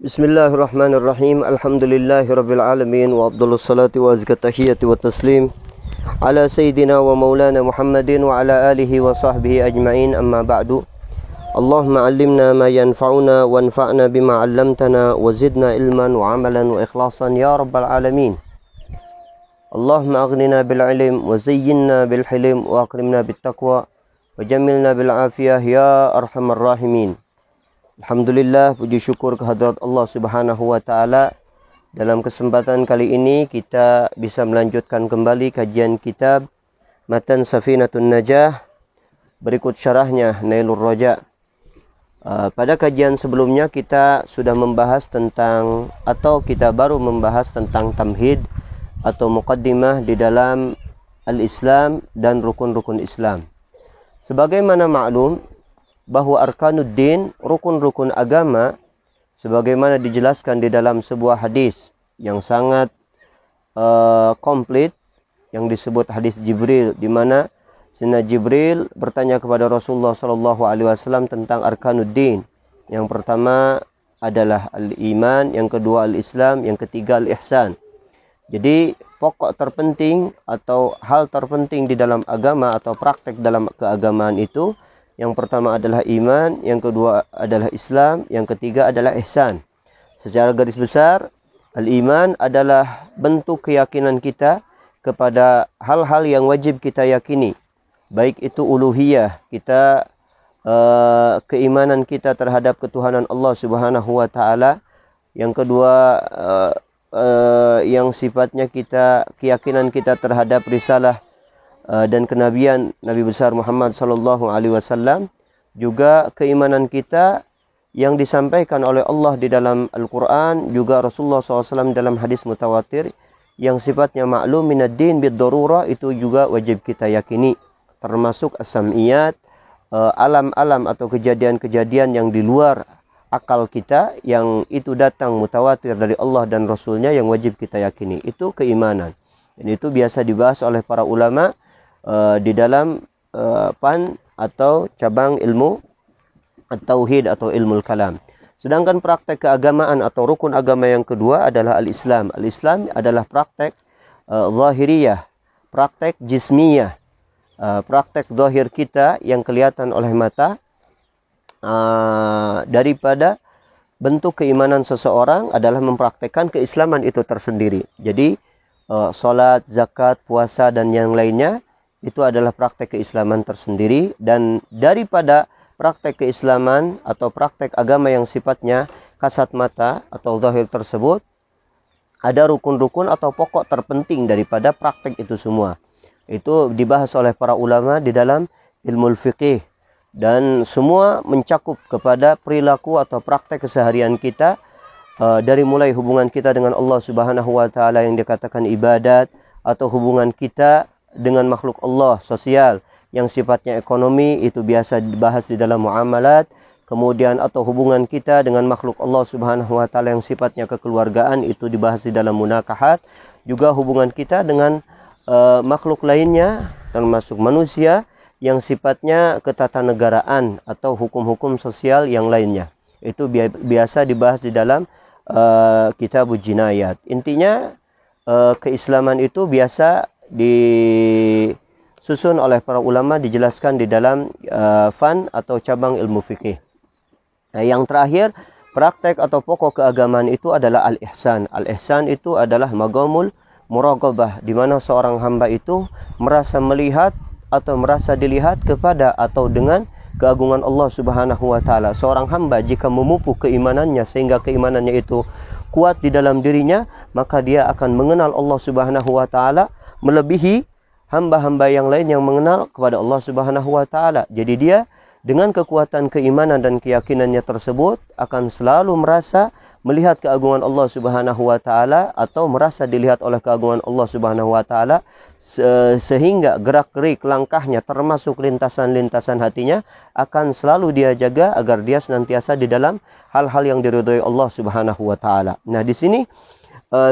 Bismillahirrahmanirrahim. Alhamdulillahirabbil alamin wa afdhalus salati wa azkat tahiyyati wa taslim ala sayyidina wa maulana Muhammadin wa ala alihi wa sahbihi ajma'in, amma ba'du. Allahumma 'allimna ma yanfa'una wanfa'na bima 'allamtana wa zidna ilman wa 'amalan wa ikhlasan ya rabbal alamin. Allahumma aghnina bil 'ilm wa zayyinna bil hilm wa akrimna bit taqwa wa jammilna bil afiyah ya arhamar rahimin. Alhamdulillah, puji syukur kehadrat Allah Subhanahu wa taala. Dalam kesempatan kali ini kita bisa melanjutkan kembali kajian kitab Matan Safinatun Najah berikut syarahnya Nailur Raja. Pada kajian sebelumnya kita sudah membahas tentang, atau kita baru membahas tentang tamhid atau muqaddimah di dalam al-Islam dan rukun-rukun Islam. Sebagaimana maklum bahwa arkanuddin, rukun-rukun agama, sebagaimana dijelaskan di dalam sebuah hadis yang sangat komplit yang disebut hadis Jibril, di mana Sayyidina Jibril bertanya kepada Rasulullah SAW tentang arkanuddin. Yang pertama adalah al-iman, yang kedua al-Islam, yang ketiga al-ihsan. Jadi pokok terpenting atau hal terpenting di dalam agama atau praktek dalam keagamaan itu, yang pertama adalah iman, yang kedua adalah Islam, yang ketiga adalah ihsan. Secara garis besar, al-iman adalah bentuk keyakinan kita kepada hal-hal yang wajib kita yakini. Baik itu uluhiyah, kita keimanan kita terhadap ketuhanan Allah Subhanahu wa taala. Yang kedua yang sifatnya keyakinan kita terhadap risalah dan kenabian Nabi besar Muhammad sallallahu alaihi wasallam, juga keimanan kita yang disampaikan oleh Allah di dalam Al-Qur'an, juga Rasulullah SAW dalam hadis mutawatir yang sifatnya maklum minad din bid-darurah, itu juga wajib kita yakini, termasuk as-sam'iyat, alam-alam atau kejadian-kejadian yang di luar akal kita, yang itu datang mutawatir dari Allah dan Rasulnya, yang wajib kita yakini. Itu keimanan. Dan itu biasa dibahas oleh para ulama di dalam pan atau cabang ilmu at-tauhid atau ilmu kalam. Sedangkan praktek keagamaan atau rukun agama yang kedua adalah al-Islam. Al-Islam adalah praktek zahiriyah, praktek jismiyah, praktek zahir kita yang kelihatan oleh mata daripada bentuk keimanan seseorang adalah mempraktekkan keislaman itu tersendiri. Jadi salat, zakat, puasa dan yang lainnya itu adalah praktek keislaman tersendiri. Dan daripada praktek keislaman atau praktek agama yang sifatnya kasat mata atau zahir tersebut, ada rukun-rukun atau pokok terpenting daripada praktek itu semua. Itu dibahas oleh para ulama di dalam ilmu fiqih, dan semua mencakup kepada perilaku atau praktek keseharian kita, dari mulai hubungan kita dengan Allah Subhanahu wa taala yang dikatakan ibadat, atau hubungan kita dengan makhluk Allah sosial yang sifatnya ekonomi, itu biasa dibahas di dalam muamalat. Kemudian atau hubungan kita dengan makhluk Allah Subhanahu wa taala yang sifatnya kekeluargaan, itu dibahas di dalam munakahat. Juga hubungan kita dengan makhluk lainnya termasuk manusia yang sifatnya ketatanegaraan atau hukum-hukum sosial yang lainnya, itu biasa dibahas di dalam kitabul jinayat. Intinya keislaman itu biasa disusun oleh para ulama, dijelaskan di dalam fan atau cabang ilmu fikih. Nah, yang terakhir, praktek atau pokok keagamaan itu adalah al-ihsan. Al-ihsan itu adalah maqamul muraqabah, di mana seorang hamba itu merasa melihat atau merasa dilihat kepada atau dengan keagungan Allah Subhanahu wa taala. Seorang hamba jika memupuk keimanannya sehingga keimanannya itu kuat di dalam dirinya, maka dia akan mengenal Allah Subhanahu wa taala melebihi hamba-hamba yang lain yang mengenal kepada Allah Subhanahu wa taala. Jadi dia dengan kekuatan keimanan dan keyakinannya tersebut akan selalu merasa melihat keagungan Allah Subhanahu wa taala atau merasa dilihat oleh keagungan Allah Subhanahu wa taala, sehingga gerak-gerik langkahnya termasuk lintasan-lintasan hatinya akan selalu dia jaga agar dia senantiasa di dalam hal-hal yang diridhai Allah Subhanahu wa taala. Nah, di sini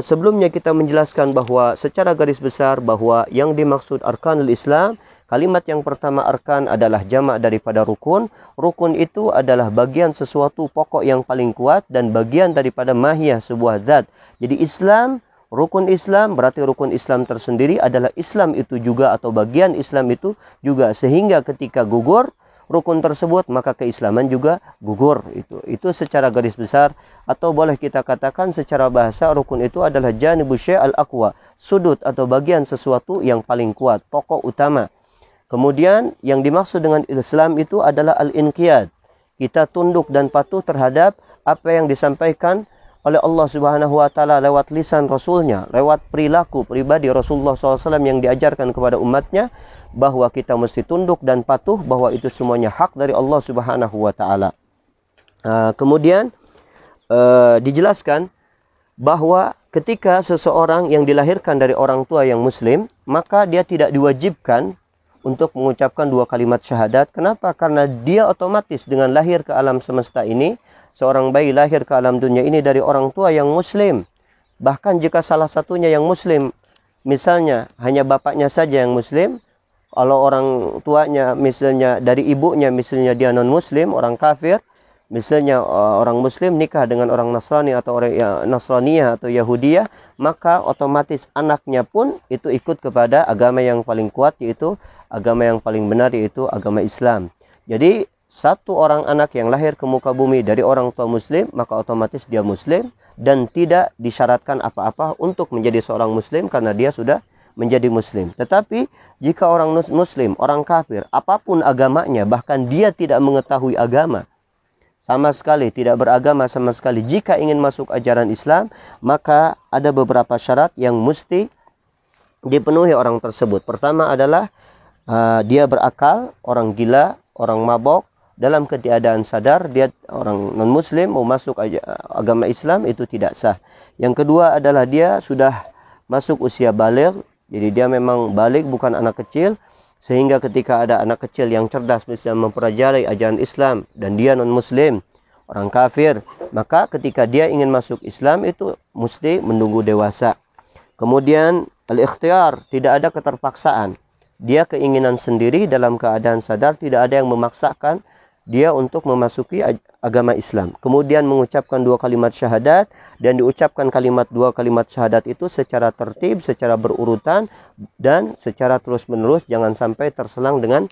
sebelumnya kita menjelaskan bahwa secara garis besar bahwa yang dimaksud arkanul Islam Kalimat yang pertama arkan adalah jamak daripada rukun. Rukun itu adalah bagian sesuatu pokok yang paling kuat dan bagian daripada mahiyah sebuah zat. Jadi Islam, rukun Islam berarti rukun Islam tersendiri adalah Islam itu juga atau bagian Islam itu juga. Sehingga ketika gugur rukun tersebut maka keislaman juga gugur. Itu secara garis besar, atau boleh kita katakan secara bahasa rukun itu adalah janibu syai' al-aqwa, sudut atau bagian sesuatu yang paling kuat, pokok utama. Kemudian yang dimaksud dengan Islam itu adalah al-inqiyad. Kita tunduk dan patuh terhadap apa yang disampaikan oleh Allah Subhanahu wa taala lewat lisan Rasulnya, lewat perilaku pribadi Rasulullah SAW yang diajarkan kepada umatnya, bahwa kita mesti tunduk dan patuh, bahwa itu semuanya hak dari Allah Subhanahu wa taala. Kemudian dijelaskan bahwa ketika seseorang yang dilahirkan dari orang tua yang muslim, maka dia tidak diwajibkan untuk mengucapkan dua kalimat syahadat. Kenapa? Karena dia otomatis dengan lahir ke alam semesta ini, seorang bayi lahir ke alam dunia ini dari orang tua yang muslim. Bahkan jika salah satunya yang muslim, misalnya hanya bapaknya saja yang muslim, kalau orang tuanya misalnya dari ibunya misalnya dia non muslim, orang kafir, misalnya orang muslim nikah dengan orang Nasrani atau orang Nasraniyah atau Yahudiyah, maka otomatis anaknya pun itu ikut kepada agama yang paling kuat, yaitu agama yang paling benar, yaitu agama Islam. Jadi satu orang anak yang lahir ke muka bumi dari orang tua muslim, maka otomatis dia muslim dan tidak disyaratkan apa-apa untuk menjadi seorang muslim karena dia sudah menjadi muslim. Tetapi jika orang muslim, orang kafir, apapun agamanya, bahkan dia tidak mengetahui agama sama sekali, tidak beragama sama sekali, jika ingin masuk ajaran Islam, maka ada beberapa syarat yang mesti dipenuhi orang tersebut. Pertama adalah dia berakal, orang gila, orang mabok, dalam ketiadaan sadar, dia orang non-muslim mau masuk agama Islam, itu tidak sah. Yang kedua adalah dia sudah masuk usia baligh, jadi dia memang baligh, bukan anak kecil, sehingga ketika ada anak kecil yang cerdas bisa mempelajari ajaran Islam dan dia non-muslim, orang kafir, maka ketika dia ingin masuk Islam itu mesti menunggu dewasa. Kemudian al-ikhtiyar, tidak ada keterpaksaan. Dia keinginan sendiri dalam keadaan sadar, tidak ada yang memaksakan dia untuk memasuki agama Islam. Kemudian mengucapkan dua kalimat syahadat, dan diucapkan dua kalimat syahadat itu secara tertib, secara berurutan, dan secara terus-menerus, jangan sampai terselang dengan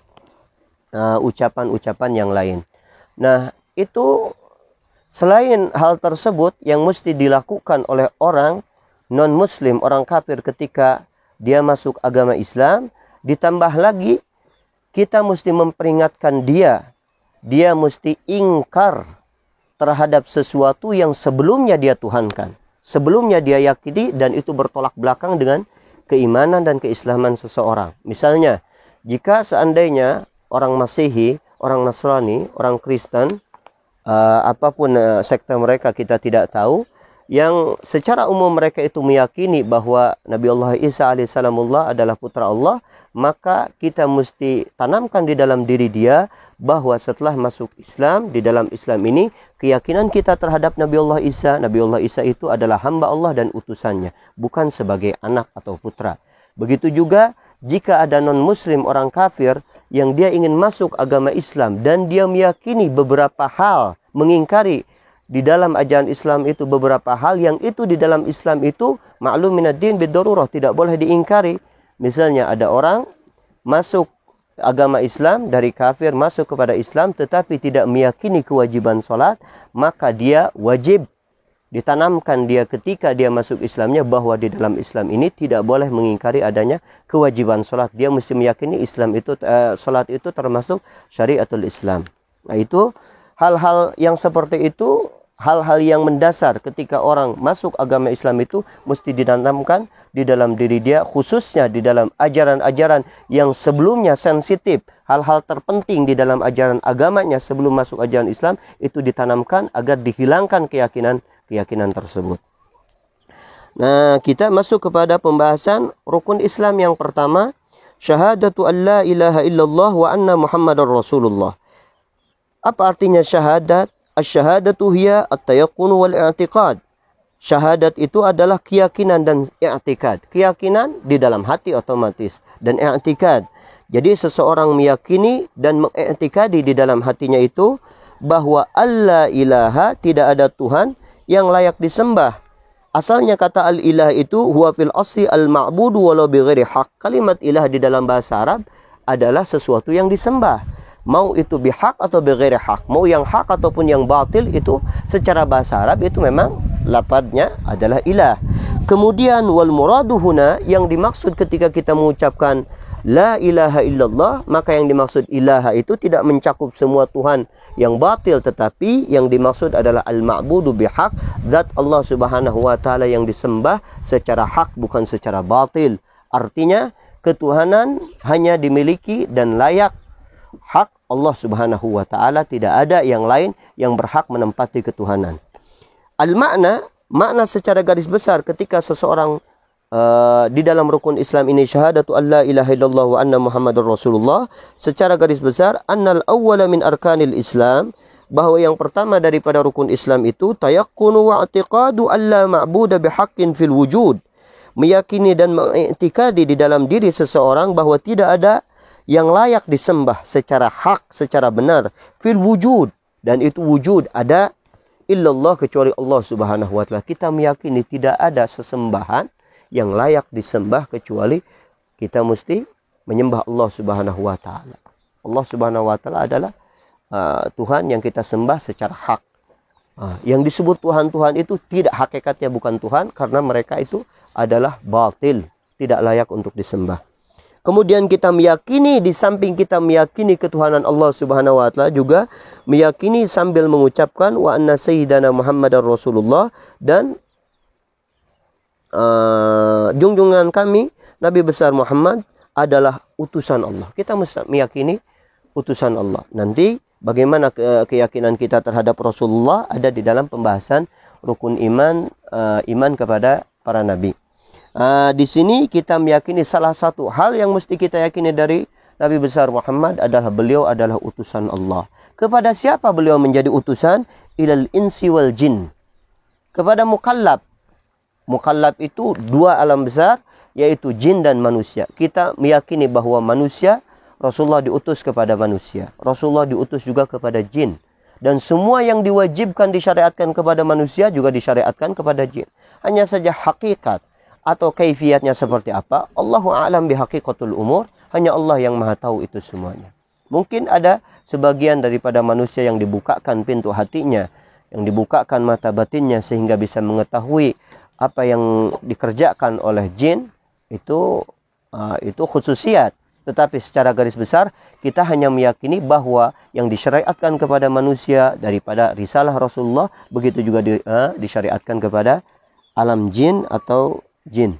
ucapan-ucapan yang lain. Nah, itu selain hal tersebut yang mesti dilakukan oleh orang non-muslim, orang kafir ketika dia masuk agama Islam, ditambah lagi kita mesti memperingatkan dia mesti ingkar terhadap sesuatu yang sebelumnya dia tuhankan, sebelumnya dia yakini, dan itu bertolak belakang dengan keimanan dan keislaman seseorang. Misalnya, jika seandainya orang Masehi, orang Nasrani, orang Kristen, apapun sekte mereka kita tidak tahu, yang secara umum mereka itu meyakini bahwa Nabi Allah Isa alaihissalamullah adalah putra Allah, maka kita mesti tanamkan di dalam diri dia bahwa setelah masuk Islam, di dalam Islam ini, keyakinan kita terhadap Nabi Allah Isa itu adalah hamba Allah dan utusannya, bukan sebagai anak atau putra. Begitu juga jika ada non-muslim, orang kafir, yang dia ingin masuk agama Islam dan dia meyakini beberapa hal, mengingkari di dalam ajaran Islam itu beberapa hal yang itu di dalam Islam itu ma'lum minad-din bid-darurah, tidak boleh diingkari. Misalnya ada orang masuk agama Islam dari kafir masuk kepada Islam tetapi tidak meyakini kewajiban sholat, maka dia wajib ditanamkan dia ketika dia masuk Islamnya bahwa di dalam Islam ini tidak boleh mengingkari adanya kewajiban sholat. Dia mesti meyakini Islam itu sholat itu termasuk syariatul Islam. Nah, itu hal-hal yang seperti itu, hal-hal yang mendasar ketika orang masuk agama Islam itu mesti ditanamkan di dalam diri dia, khususnya di dalam ajaran-ajaran yang sebelumnya sensitif, hal-hal terpenting di dalam ajaran agamanya sebelum masuk ajaran Islam itu ditanamkan agar dihilangkan keyakinan tersebut. Nah, kita masuk kepada pembahasan rukun Islam yang pertama, syahadatu an la ilaha illallah wa anna Muhammadar Rasulullah. Apa artinya syahadat? Asy-syahadatu hiya at-tayaqqun wal i'tiqad. Syahadat itu adalah keyakinan dan i'tikad. Keyakinan di dalam hati otomatis dan i'tikad. Jadi seseorang meyakini dan mengiktikadi di dalam hatinya itu bahwa Allah ilaha, tidak ada Tuhan yang layak disembah. Asalnya kata al-ilah itu huwa fil asli al-ma'budu walau bighairi haq. Kalimat ilah di dalam bahasa Arab adalah sesuatu yang disembah. Mau itu bihaq atau bighairi haq, mau yang hak ataupun yang batil, itu secara bahasa Arab itu memang lafadznya adalah ilah. Kemudian wal muradu huna, yang dimaksud ketika kita mengucapkan la ilaha illallah, maka yang dimaksud ilaha itu tidak mencakup semua Tuhan yang batil, tetapi yang dimaksud adalah al-ma'budu bihaq, zat Allah Subhanahu wa taala yang disembah secara hak bukan secara batil. Artinya ketuhanan hanya dimiliki dan layak hak Allah Subhanahu wa taala, tidak ada yang lain yang berhak menempati ketuhanan. Al-makna, makna secara garis besar ketika seseorang di dalam rukun Islam ini syahadatu alla ilaha illallah wa anna muhammadar rasulullah, secara garis besar annal awwala min arkanil Islam, bahwa yang pertama daripada rukun Islam itu tayaqqunu wa i'tiqadu alla ma'buda bihaqqin fil wujud, meyakini dan mengiktikadi di dalam diri seseorang bahwa tidak ada yang layak disembah secara hak, secara benar, fil wujud, dan itu wujud ada, illallah, kecuali Allah Subhanahu wa taala. Kita meyakini tidak ada sesembahan yang layak disembah kecuali kita mesti menyembah Allah Subhanahu wa taala. Allah Subhanahu wa taala adalah Tuhan yang kita sembah secara hak. Yang disebut Tuhan-Tuhan itu tidak, hakikatnya bukan Tuhan, karena mereka itu adalah batil, tidak layak untuk disembah. Kemudian kita meyakini, di samping kita meyakini ketuhanan Allah Subhanahu wa taala, juga meyakini sambil mengucapkan wa anna sayyidana Muhammadar Rasulullah, dan junjungan kami Nabi besar Muhammad adalah utusan Allah. Kita mesti meyakini utusan Allah. Nanti bagaimana keyakinan kita terhadap Rasulullah ada di dalam pembahasan rukun iman, iman kepada para nabi. Di sini kita meyakini salah satu hal yang mesti kita yakini dari Nabi besar Muhammad adalah beliau adalah utusan Allah. Kepada siapa beliau menjadi utusan? Ilal insi wal jin. Kepada mukallaf. Mukallaf itu dua alam besar, yaitu jin dan manusia. Kita meyakini bahwa manusia, Rasulullah diutus kepada manusia. Rasulullah diutus juga kepada jin. Dan semua yang diwajibkan disyariatkan kepada manusia juga disyariatkan kepada jin. Hanya saja hakikat atau kaifiatnya seperti apa, Allahu a'lam bihaqiqatul umur. Hanya Allah yang maha tahu itu semuanya. Mungkin ada sebagian daripada manusia yang dibukakan pintu hatinya, yang dibukakan mata batinnya sehingga bisa mengetahui apa yang dikerjakan oleh jin, itu khususiat. Tetapi secara garis besar kita hanya meyakini bahwa yang disyariatkan kepada manusia daripada risalah Rasulullah, begitu juga disyariatkan kepada alam jin atau jin.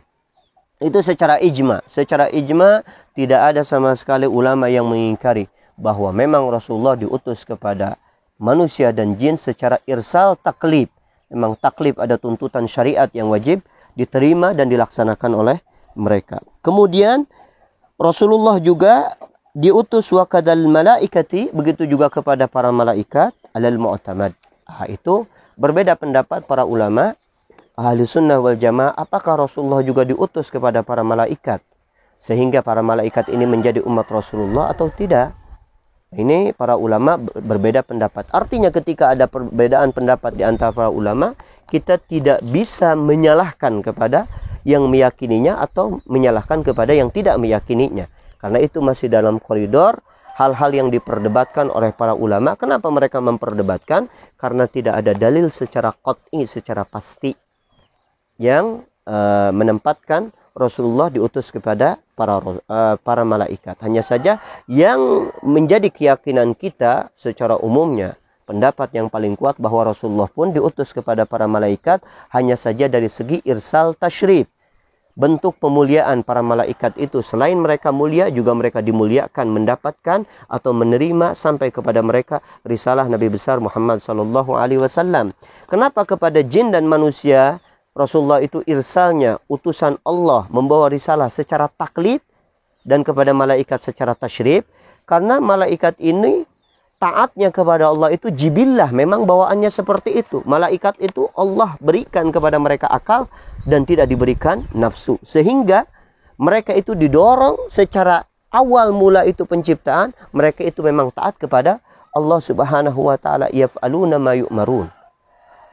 Itu secara ijma. Secara ijma tidak ada sama sekali ulama yang mengingkari bahwa memang Rasulullah diutus kepada manusia dan jin secara irsal taklif. Memang taklif, ada tuntutan syariat yang wajib diterima dan dilaksanakan oleh mereka. Kemudian Rasulullah juga diutus wa kadal malaikati, begitu juga kepada para malaikat, alal mu'tamad. Itu berbeda pendapat para ulama ahli sunnah wal jamaah, apakah Rasulullah juga diutus kepada para malaikat sehingga para malaikat ini menjadi umat Rasulullah atau tidak. Ini para ulama berbeda pendapat. Artinya ketika ada perbedaan pendapat di antara para ulama, kita tidak bisa menyalahkan kepada yang meyakininya atau menyalahkan kepada yang tidak meyakininya. Karena itu masih dalam koridor hal-hal yang diperdebatkan oleh para ulama. Kenapa mereka memperdebatkan? Karena tidak ada dalil secara qat'i, secara pasti yang menempatkan Rasulullah diutus kepada para malaikat. Hanya saja yang menjadi keyakinan kita secara umumnya, pendapat yang paling kuat bahwa Rasulullah pun diutus kepada para malaikat, hanya saja dari segi irsal tasyrif. Bentuk pemuliaan para malaikat itu, selain mereka mulia, juga mereka dimuliakan, mendapatkan atau menerima sampai kepada mereka risalah Nabi besar Muhammad SAW. Kenapa kepada jin dan manusia Rasulullah itu irsalnya utusan Allah membawa risalah secara taklid, dan kepada malaikat secara tasyrif? Karena malaikat ini taatnya kepada Allah itu jibillah, memang bawaannya seperti itu. Malaikat itu Allah berikan kepada mereka akal dan tidak diberikan nafsu, sehingga mereka itu didorong secara awal mula itu penciptaan, mereka itu memang taat kepada Allah Subhanahu wa taala. Yaf'aluna ma yu'marun.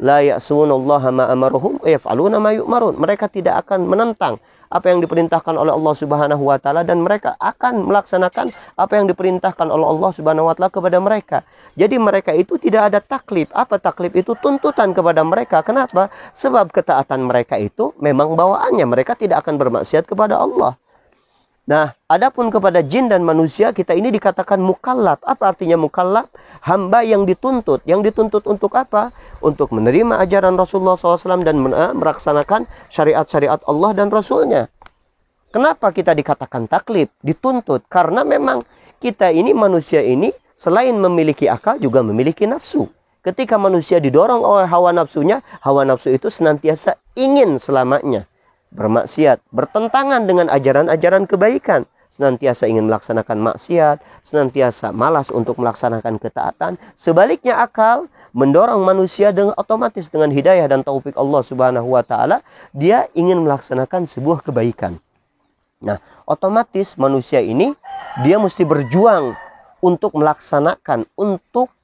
La ya'sunallaha ma amaruhum wa yaf'aluna ma yu'marun. Mereka tidak akan menentang apa yang diperintahkan oleh Allah Subhanahu wa taala, dan mereka akan melaksanakan apa yang diperintahkan oleh Allah Subhanahu wa taala kepada mereka. Jadi mereka itu tidak ada taklif. Apa taklif itu? Tuntutan kepada mereka. Kenapa? Sebab ketaatan mereka itu memang bawaannya. Mereka tidak akan bermaksiat kepada Allah. Nah, adapun kepada jin dan manusia, kita ini dikatakan mukallaf. Apa artinya mukallaf? Hamba yang dituntut. Yang dituntut untuk apa? Untuk menerima ajaran Rasulullah SAW dan melaksanakan syariat-syariat Allah dan Rasulnya. Kenapa kita dikatakan taklif? Dituntut. Karena memang kita ini, manusia ini, selain memiliki akal, juga memiliki nafsu. Ketika manusia didorong oleh hawa nafsunya, hawa nafsu itu senantiasa ingin selamanya bermaksiat, bertentangan dengan ajaran-ajaran kebaikan, senantiasa ingin melaksanakan maksiat, senantiasa malas untuk melaksanakan ketaatan. Sebaliknya akal mendorong manusia dengan otomatis dengan hidayah dan taufik Allah Subhanahu wa taala, dia ingin melaksanakan sebuah kebaikan. Nah, otomatis manusia ini dia mesti berjuang untuk melaksanakan, untuk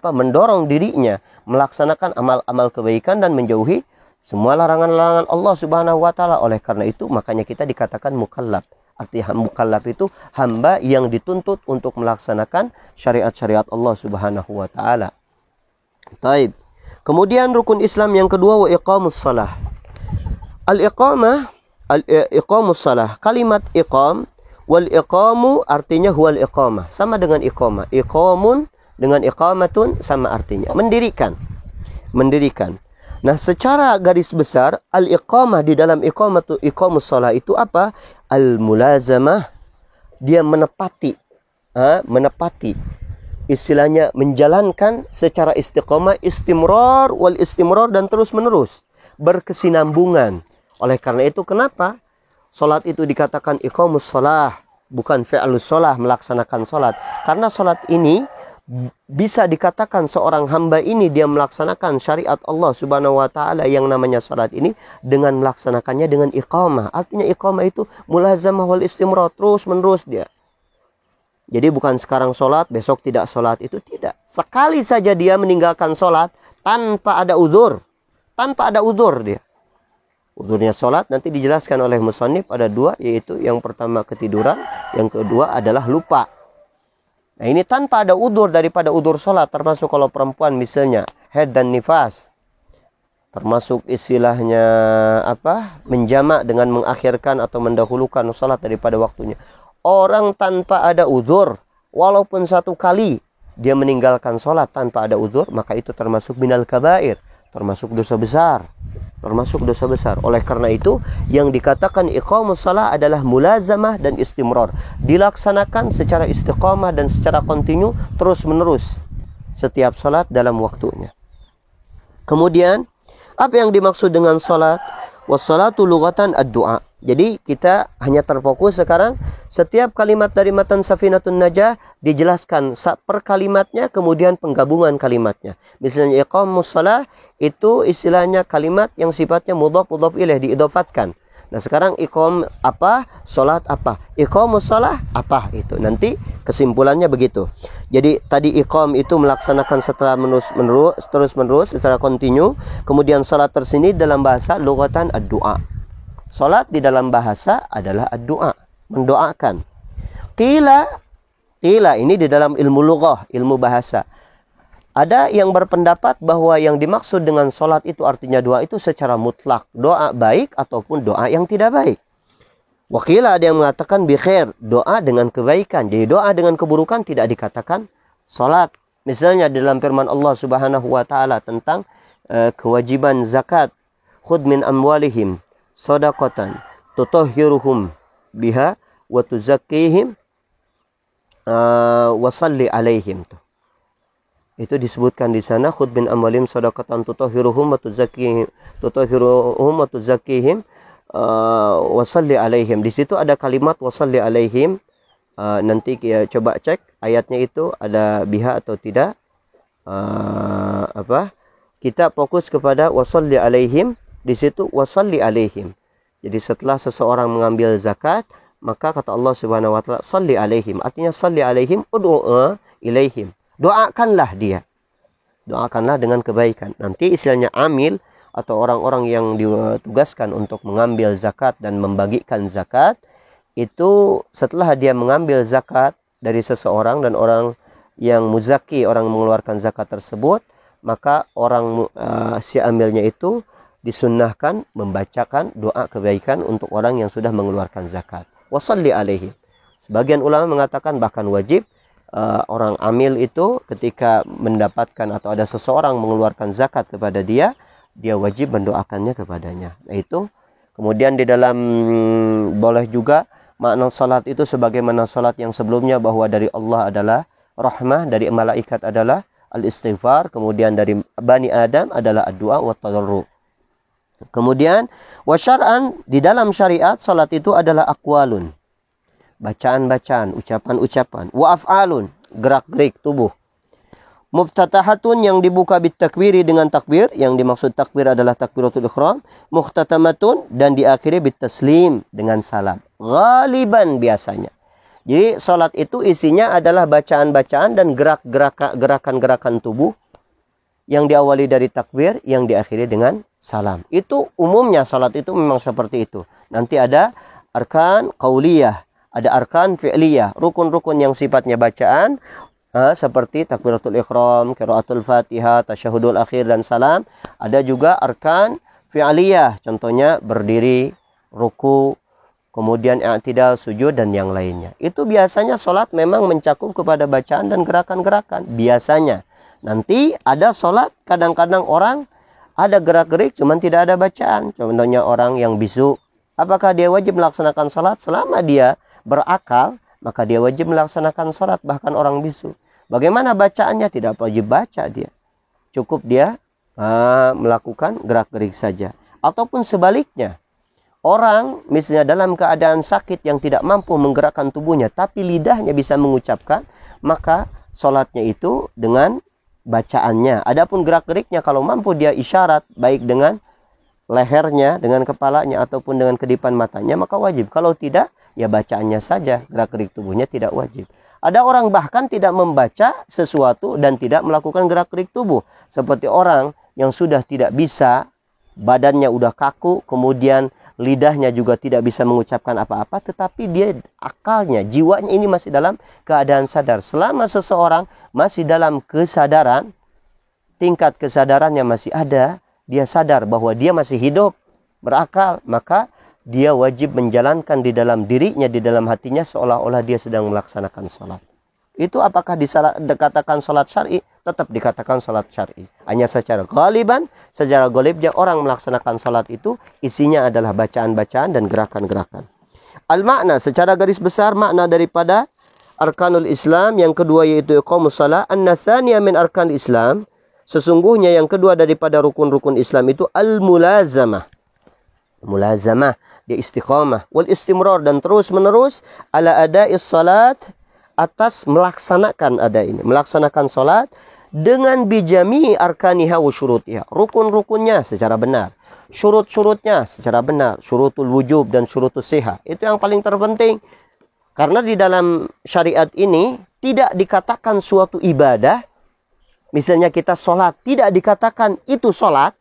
mendorong dirinya melaksanakan amal-amal kebaikan dan menjauhi semua larangan-larangan Allah Subhanahu wa taala. Oleh karena itu, makanya kita dikatakan mukallaf. Artinya mukallaf itu hamba yang dituntut untuk melaksanakan syariat-syariat Allah Subhanahu wa taala. Taib. Kemudian rukun Islam yang kedua, wa iqamus shalah. Iqamus shalah. Kalimat iqam, wal iqamu artinya huwal iqamah. Sama dengan iqamah. Iqamun dengan iqamatun sama artinya. Mendirikan. Mendirikan. Nah, secara garis besar, al-iqamah di dalam iqamus shalah itu apa? Al-mulazamah. Dia menepati. Menepati. Istilahnya menjalankan secara istiqamah, istimrar, wal istimrar, dan terus menerus. Berkesinambungan. Oleh karena itu, kenapa salat itu dikatakan iqamus shalah, bukan fi'lus shalah, melaksanakan salat? Karena salat ini bisa dikatakan seorang hamba ini dia melaksanakan syariat Allah Subhanahu wa taala yang namanya salat ini dengan melaksanakannya dengan iqamah. Artinya iqamah itu mulazamah wal istimrar, terus menerus dia. Jadi bukan sekarang salat, besok tidak salat, itu tidak. Sekali saja dia meninggalkan salat tanpa ada uzur. Tanpa ada uzur dia. Uzurnya salat nanti dijelaskan oleh musannif ada dua, yaitu yang pertama ketiduran, yang kedua adalah lupa. Nah, ini tanpa ada udzur daripada udzur sholat, termasuk kalau perempuan misalnya haid dan nifas. Termasuk istilahnya menjamak dengan mengakhirkan atau mendahulukan sholat daripada waktunya. Orang tanpa ada udzur, walaupun satu kali dia meninggalkan sholat tanpa ada udzur, maka itu termasuk minal kabair, termasuk dosa besar. Termasuk dosa besar. Oleh karena itu, yang dikatakan iqamus shalah adalah mulazamah dan istimrar. Dilaksanakan secara istiqamah dan secara kontinu, terus menerus setiap salat dalam waktunya. Kemudian, apa yang dimaksud dengan salat? Wassalatu lughatan ad-du'a. Jadi kita hanya terfokus sekarang setiap kalimat dari matan Safinatun Najah dijelaskan per kalimatnya, kemudian penggabungan kalimatnya. Misalnya iqamus shalah itu istilahnya kalimat yang sifatnya mudhaf ilaih, diidofatkan. Nah, sekarang iqam apa? Salat apa? Iqamus shalah apa? Itu nanti kesimpulannya begitu. Jadi tadi iqam itu melaksanakan setelah terus menerus secara kontinu. Kemudian salat tersini dalam bahasa lughatan ad-du'a. Salat di dalam bahasa adalah ad-du'a, mendoakan. Qila ini di dalam ilmu lughah, ilmu bahasa. Ada yang berpendapat bahwa yang dimaksud dengan salat itu artinya doa itu secara mutlak, doa baik ataupun doa yang tidak baik. Wakila ada yang mengatakan bi khair, doa dengan kebaikan. Jadi doa dengan keburukan tidak dikatakan salat. Misalnya dalam firman Allah Subhanahu wa taala tentang kewajiban zakat, khudh min amwalihim shadaqatan tutahhiruhum biha wa tuzakkihim wa shalli alaihim. Itu disebutkan di sana, khudh min amwalihim shadaqatan tutahhiruhum wa tuzakkihim wa shalli alaihim. Di situ ada kalimat wa shalli alaihim. Nanti coba cek ayatnya itu ada biha atau tidak. Kita fokus kepada wa shalli alaihim. Di situ wa shalli alaihim. Jadi setelah seseorang mengambil zakat, maka kata Allah Subhanahu wa taala, "Shalli alaihim." Artinya shalli alaihim ud'u ilaihim. Doakanlah dia. Doakanlah dengan kebaikan. Nanti istilahnya amil atau orang-orang yang ditugaskan untuk mengambil zakat dan membagikan zakat, itu setelah dia mengambil zakat dari seseorang dan orang yang muzaki, orang mengeluarkan zakat tersebut, maka orang si amilnya itu disunnahkan membacakan doa kebaikan untuk orang yang sudah mengeluarkan zakat. Wasalli alaihi. Sebagian ulama mengatakan bahkan wajib orang amil itu ketika mendapatkan atau ada seseorang mengeluarkan zakat kepada dia, dia wajib mendoakannya kepadanya. Nah itu kemudian di dalam boleh juga makna salat itu sebagaimana salat yang sebelumnya, bahwa dari Allah adalah rahmah, dari malaikat adalah al-istighfar, kemudian dari Bani Adam adalah ad-du'a wa tadarru. Kemudian wa syar'an, di dalam syariat salat itu adalah aqwalun, bacaan-bacaan, ucapan-ucapan, wa af'alun, gerak-gerik tubuh. Muftatahatun, yang dibuka bitakbiri dengan takbir, yang dimaksud takbir adalah takbiratul ihram. Muhtatamatun, dan diakhiri bitaslim dengan salam. Ghaliban, biasanya. Jadi salat itu isinya adalah bacaan-bacaan dan gerakan-gerakan tubuh yang diawali dari takbir, yang diakhiri dengan salam. Itu umumnya salat itu memang seperti itu. Nanti ada arkan qauliyah, ada arkan fi'liyah, rukun-rukun yang sifatnya bacaan, seperti takbiratul ihram, qiraatul Fatihah, tasyahudul akhir dan salam. Ada juga arkan fi'liyah, contohnya berdiri, ruku, kemudian i'tidal, sujud dan yang lainnya. Itu biasanya salat memang mencakup kepada bacaan dan gerakan-gerakan biasanya. Nanti ada salat kadang-kadang orang ada gerak-gerik cuman tidak ada bacaan. Contohnya orang yang bisu, apakah dia wajib melaksanakan salat? Selama dia berakal, maka dia wajib melaksanakan salat, bahkan orang bisu. Bagaimana bacaannya? Tidak wajib baca dia. Cukup dia melakukan gerak-gerik saja. Ataupun sebaliknya, orang misalnya dalam keadaan sakit yang tidak mampu menggerakkan tubuhnya, tapi lidahnya bisa mengucapkan, maka salatnya itu dengan bacaannya. Adapun gerak-geriknya, kalau mampu dia isyarat, baik dengan lehernya, dengan kepalanya, ataupun dengan kedipan matanya, maka wajib. Kalau tidak, ya bacaannya saja, gerak-gerik tubuhnya tidak wajib. Ada orang bahkan tidak membaca sesuatu dan tidak melakukan gerak-gerik tubuh. Seperti orang yang sudah tidak bisa, badannya udah kaku, kemudian lidahnya juga tidak bisa mengucapkan apa-apa, tetapi dia akalnya, jiwanya ini masih dalam keadaan sadar. Selama seseorang masih dalam kesadaran, tingkat kesadarannya masih ada, dia sadar bahwa dia masih hidup, berakal, maka dia wajib menjalankan di dalam dirinya, di dalam hatinya, seolah-olah dia sedang melaksanakan sholat. Itu apakah dikatakan sholat syar'i? Tetap dikatakan sholat syar'i. Hanya secara ghaliban, secara ghalibnya orang melaksanakan sholat itu isinya adalah bacaan-bacaan dan gerakan-gerakan. Al-makna, secara garis besar makna daripada arkanul Islam yang kedua yaitu iqamus shalah, an-natsaniya min arkanil Islam, sesungguhnya yang kedua daripada rukun-rukun Islam itu al-mulazamah. Mulazamah, dia istiqamah, wal istimrar, dan terus menerus ala ada'is salat, atas melaksanakan melaksanakan salat dengan bijami arkaniha wa syurutiha, rukun-rukunnya secara benar, syurut-syurutnya secara benar, syurutul wujub dan syurutus sihah. Itu yang paling terpenting. Karena di dalam syariat ini tidak dikatakan suatu ibadah, misalnya kita sholat, tidak dikatakan itu sholat.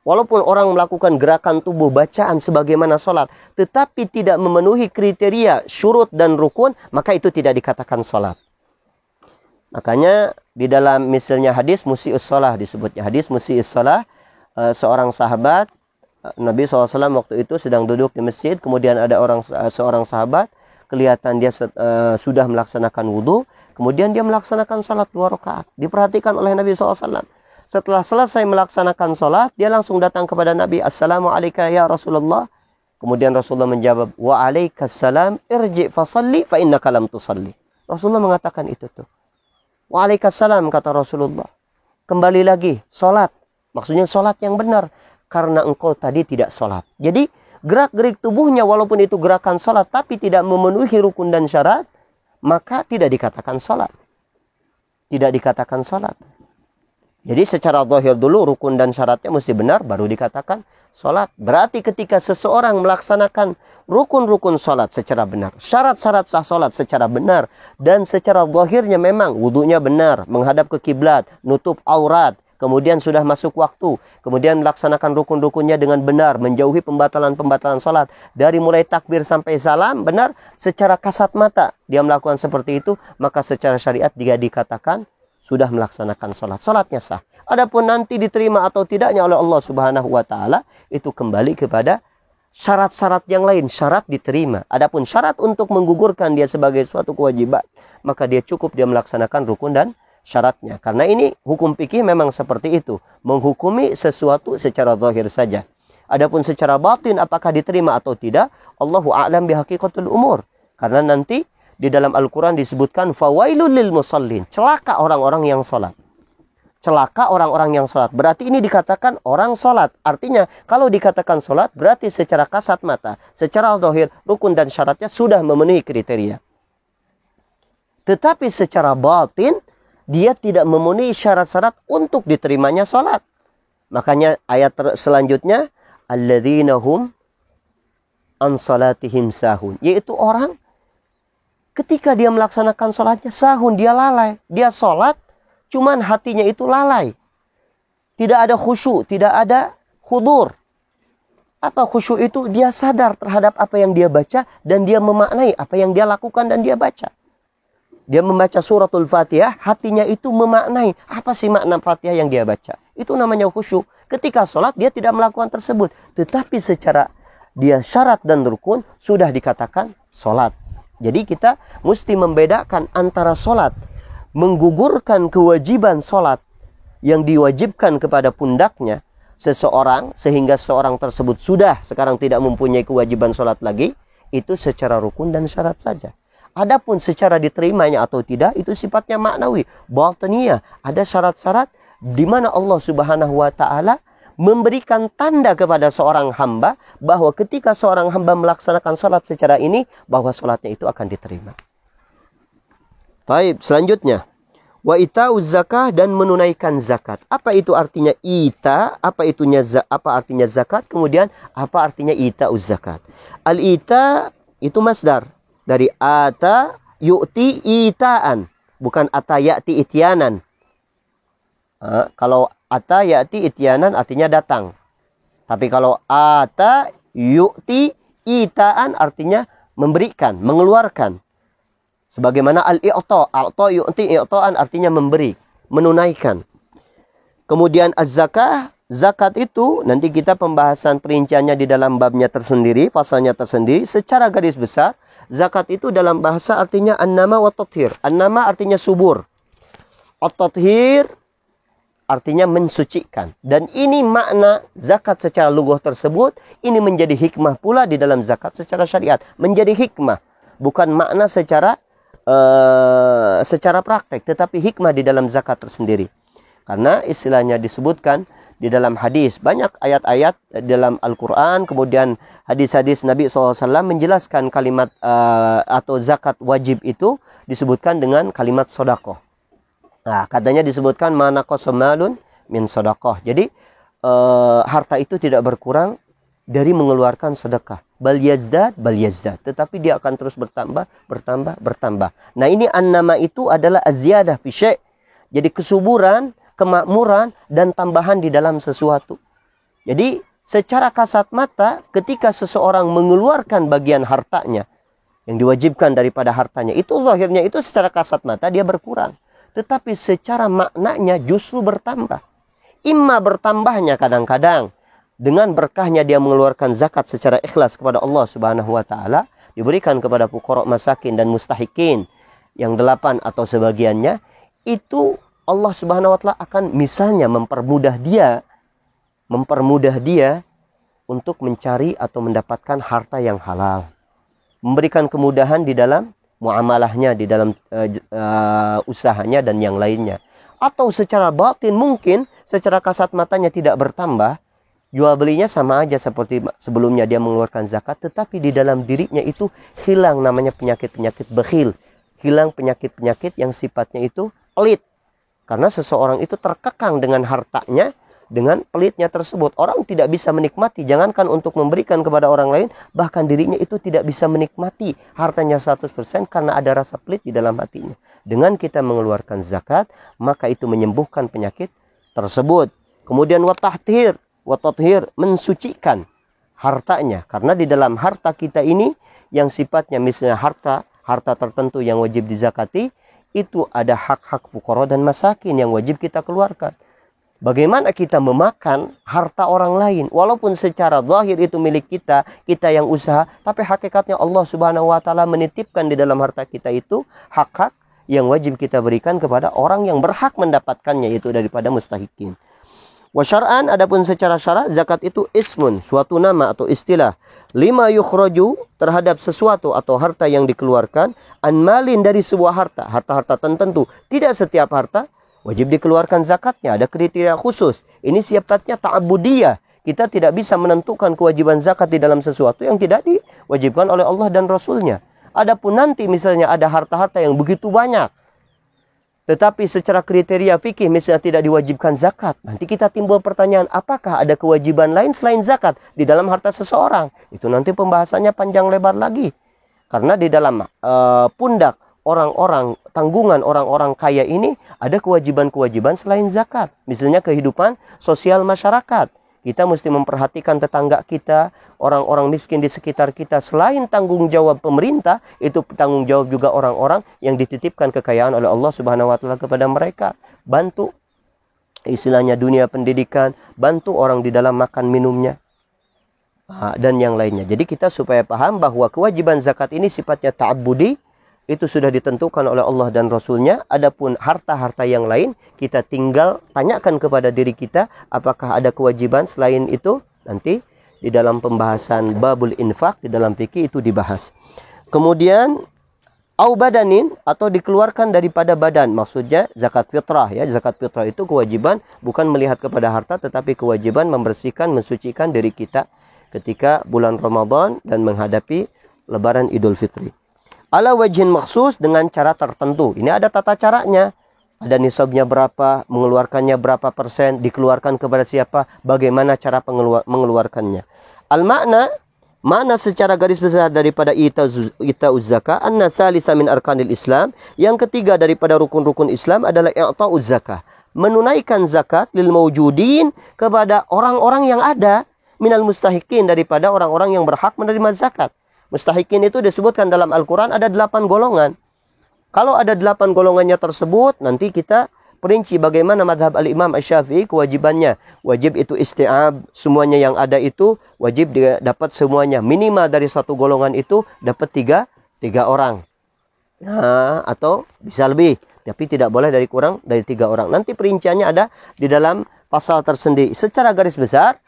Walaupun orang melakukan gerakan tubuh bacaan sebagaimana sholat, tetapi tidak memenuhi kriteria syurut dan rukun, maka itu tidak dikatakan sholat. Makanya di dalam misalnya hadis musi'us sholah disebutnya. Hadis musi'us sholah, seorang sahabat, Nabi SAW waktu itu sedang duduk di masjid, kemudian ada seorang sahabat, kelihatan dia sudah melaksanakan wudhu, kemudian dia melaksanakan sholat 2 rakaat. Diperhatikan oleh Nabi SAW. Setelah selesai melaksanakan sholat, dia langsung datang kepada Nabi. Assalamualaikum ya Rasulullah. Kemudian Rasulullah menjawab, wa alaikassalam irji fasalli fa innaka lam tusalli. Rasulullah mengatakan itu tuh. Wa alaikassalam, kata Rasulullah. Kembali lagi, sholat. Maksudnya sholat yang benar. Karena engkau tadi tidak sholat. Jadi gerak-gerik tubuhnya walaupun itu gerakan sholat, tapi tidak memenuhi rukun dan syarat, maka tidak dikatakan sholat. Tidak dikatakan sholat. Jadi secara zahir dulu rukun dan syaratnya mesti benar baru dikatakan sholat. Berarti ketika seseorang melaksanakan rukun-rukun sholat secara benar, syarat-syarat sah sholat secara benar, dan secara zahirnya memang wudunya benar, menghadap ke kiblat, nutup aurat, kemudian sudah masuk waktu, kemudian melaksanakan rukun-rukunnya dengan benar, menjauhi pembatalan-pembatalan sholat, dari mulai takbir sampai salam, benar, secara kasat mata dia melakukan seperti itu, maka secara syariat dia dikatakan sudah melaksanakan sholat. Sholatnya sah. Adapun nanti diterima atau tidaknya oleh Allah Subhanahu wa Ta'ala, itu kembali kepada syarat-syarat yang lain. Syarat diterima. Adapun syarat untuk menggugurkan dia sebagai suatu kewajiban, maka dia cukup dia melaksanakan rukun dan syaratnya. Karena ini hukum fikih memang seperti itu. Menghukumi sesuatu secara zahir saja. Adapun secara batin apakah diterima atau tidak, Allahu a'lam bihaqiqatul umur. Karena nanti di dalam Al-Quran disebutkan fawailul lil musallin. Celaka orang-orang yang sholat. Celaka orang-orang yang sholat. Berarti ini dikatakan orang sholat. Artinya kalau dikatakan sholat berarti secara kasat mata, secara zahir, rukun dan syaratnya sudah memenuhi kriteria. Tetapi secara batin dia tidak memenuhi syarat-syarat untuk diterimanya sholat. Makanya ayat selanjutnya alladzina hum an salatihim sahun. Yaitu orang ketika dia melaksanakan sholatnya sahun, dia lalai. Dia sholat, cuman hatinya itu lalai. Tidak ada khusyuk, tidak ada khudur. Apa khusyuk itu? Dia sadar terhadap apa yang dia baca dan dia memaknai apa yang dia lakukan dan dia baca. Dia membaca suratul Fatihah, hatinya itu memaknai apa sih makna Fatihah yang dia baca. Itu namanya khusyuk. Ketika sholat dia tidak melakukan tersebut. Tetapi secara dia syarat dan rukun sudah dikatakan sholat. Jadi kita mesti membedakan antara sholat, menggugurkan kewajiban sholat yang diwajibkan kepada pundaknya seseorang, sehingga seorang tersebut sudah sekarang tidak mempunyai kewajiban sholat lagi, itu secara rukun dan syarat saja. Adapun secara diterimanya atau tidak, itu sifatnya maknawi, batiniyah. Ada syarat-syarat di mana Allah Subhanahu wa Ta'ala memberikan tanda kepada seorang hamba bahwa ketika seorang hamba melaksanakan sholat secara ini, bahwa sholatnya itu akan diterima. Baik, selanjutnya. Wa ita'uz zakah, dan menunaikan zakat. Apa itu artinya ita? Apa artinya zakat? Kemudian apa artinya ita'uz zakat? Al-ita itu masdar. Dari ata yu'ti ita'an. Bukan ata ya'ti ityanan. Kalau ata ya'ti ityanan artinya datang. Tapi kalau ata yu'ti ita'an artinya memberikan, mengeluarkan. Sebagaimana al-i'ta, a'ta yu'ti i'ta'an artinya memberi, menunaikan. Kemudian az-zakah, zakat itu nanti kita pembahasan perinciannya di dalam babnya tersendiri, pasalnya tersendiri. Secara garis besar, zakat itu dalam bahasa artinya an-nama wa tathhir. An-nama artinya subur. At-tathhir artinya mensucikan. Dan ini makna zakat secara lughah tersebut, ini menjadi hikmah pula di dalam zakat secara syariat. Menjadi hikmah. Bukan makna secara praktek, tetapi hikmah di dalam zakat tersendiri. Karena istilahnya disebutkan di dalam hadis. Banyak ayat-ayat dalam Al-Quran, kemudian hadis-hadis Nabi SAW menjelaskan kalimat atau zakat wajib itu disebutkan dengan kalimat sodakoh. Nah, katanya disebutkan mana kosomalun min sodakoh. Jadi harta itu tidak berkurang dari mengeluarkan sedekah. Bal yazdad, tetapi dia akan terus bertambah. Nah, ini an-nama itu adalah az-ziyadah fi syai'. Jadi kesuburan, kemakmuran dan tambahan di dalam sesuatu. Jadi secara kasat mata ketika seseorang mengeluarkan bagian hartanya yang diwajibkan daripada hartanya, itu zahirnya itu secara kasat mata dia berkurang. Tetapi secara maknanya justru bertambah. Imma bertambahnya kadang-kadang dengan berkahnya dia mengeluarkan zakat secara ikhlas kepada Allah Subhanahu wa Ta'ala, diberikan kepada fuqara, masakin dan mustahikin yang 8 atau sebagiannya, itu Allah Subhanahu wa Ta'ala akan misalnya mempermudah dia untuk mencari atau mendapatkan harta yang halal. Memberikan kemudahan di dalam muamalahnya, di dalam usahanya dan yang lainnya. Atau secara batin mungkin secara kasat matanya tidak bertambah, jual belinya sama aja seperti sebelumnya dia mengeluarkan zakat, tetapi di dalam dirinya itu hilang namanya penyakit-penyakit bakhil, hilang penyakit-penyakit yang sifatnya itu pelit. Karena seseorang itu terkekang dengan hartanya, dengan pelitnya tersebut. Orang tidak bisa menikmati, jangankan untuk memberikan kepada orang lain, bahkan dirinya itu tidak bisa menikmati hartanya 100% karena ada rasa pelit di dalam hatinya. Dengan kita mengeluarkan zakat, maka itu menyembuhkan penyakit tersebut. Kemudian watathir, mensucikan hartanya. Karena di dalam harta kita ini, yang sifatnya misalnya harta tertentu yang wajib dizakati, itu ada hak-hak fuqara dan masakin yang wajib kita keluarkan. Bagaimana kita memakan harta orang lain, walaupun secara zahir itu milik kita, kita yang usaha, tapi hakikatnya Allah Subhanahu wa taala menitipkan di dalam harta kita itu hak-hak yang wajib kita berikan kepada orang yang berhak mendapatkannya, yaitu daripada mustahikin. Wa syar'an, adapun secara syarak, zakat itu ismun, suatu nama atau istilah, lima yukhraju, terhadap sesuatu atau harta yang dikeluarkan, an malin, dari sebuah harta tertentu. Tidak setiap harta wajib dikeluarkan zakatnya, ada kriteria khusus. Ini sifatnya ta'abudiyah. Kita tidak bisa menentukan kewajiban zakat di dalam sesuatu yang tidak diwajibkan oleh Allah dan Rasulnya. Adapun nanti misalnya ada harta-harta yang begitu banyak, tetapi secara kriteria fikih misalnya tidak diwajibkan zakat. Nanti kita timbul pertanyaan, apakah ada kewajiban lain selain zakat di dalam harta seseorang? Itu nanti pembahasannya panjang lebar lagi. Karena di dalam pundak tanggungan orang-orang kaya ini ada kewajiban-kewajiban selain zakat. Misalnya kehidupan sosial masyarakat. Kita mesti memperhatikan tetangga kita, orang-orang miskin di sekitar kita. Selain tanggung jawab pemerintah, itu tanggung jawab juga orang-orang yang dititipkan kekayaan oleh Allah Subhanahu wa taala kepada mereka. Bantu istilahnya dunia pendidikan, bantu orang di dalam makan minumnya, dan yang lainnya. Jadi kita supaya paham bahwa kewajiban zakat ini sifatnya ta'abbudi, itu sudah ditentukan oleh Allah dan Rasulnya. Adapun harta-harta yang lain, kita tinggal tanyakan kepada diri kita, apakah ada kewajiban selain itu. Nanti di dalam pembahasan babul infak, di dalam fikih itu dibahas. Kemudian, au badanin, atau dikeluarkan daripada badan. Maksudnya zakat fitrah ya. Zakat fitrah itu kewajiban bukan melihat kepada harta, tetapi kewajiban membersihkan, mensucikan diri kita ketika bulan Ramadan dan menghadapi lebaran Idul Fitri. Ala wajhin maksus, dengan cara tertentu. Ini ada tata caranya. Ada nisabnya berapa, mengeluarkannya berapa persen, dikeluarkan kepada siapa, bagaimana cara mengeluarkannya. Makna secara garis besar daripada ita'uz zakah, anna salisa min arkanil Islam. Yang ketiga daripada rukun-rukun Islam adalah i'ta'uz zakah. Menunaikan zakat lil mawjudin, kepada orang-orang yang ada, minal mustahikin, daripada orang-orang yang berhak menerima zakat. Mustahikin itu disebutkan dalam Al-Quran ada 8 golongan. Kalau ada 8 golongannya tersebut, nanti kita perinci bagaimana madhab Al-Imam Asy-Syafi'i kewajibannya. Wajib itu isti'ab, semuanya yang ada itu wajib dapat semuanya. Minimal dari satu golongan itu dapat tiga orang. Nah, atau bisa lebih. Tapi tidak boleh kurang dari 3 orang. Nanti perinciannya ada di dalam pasal tersendiri. Secara garis besar,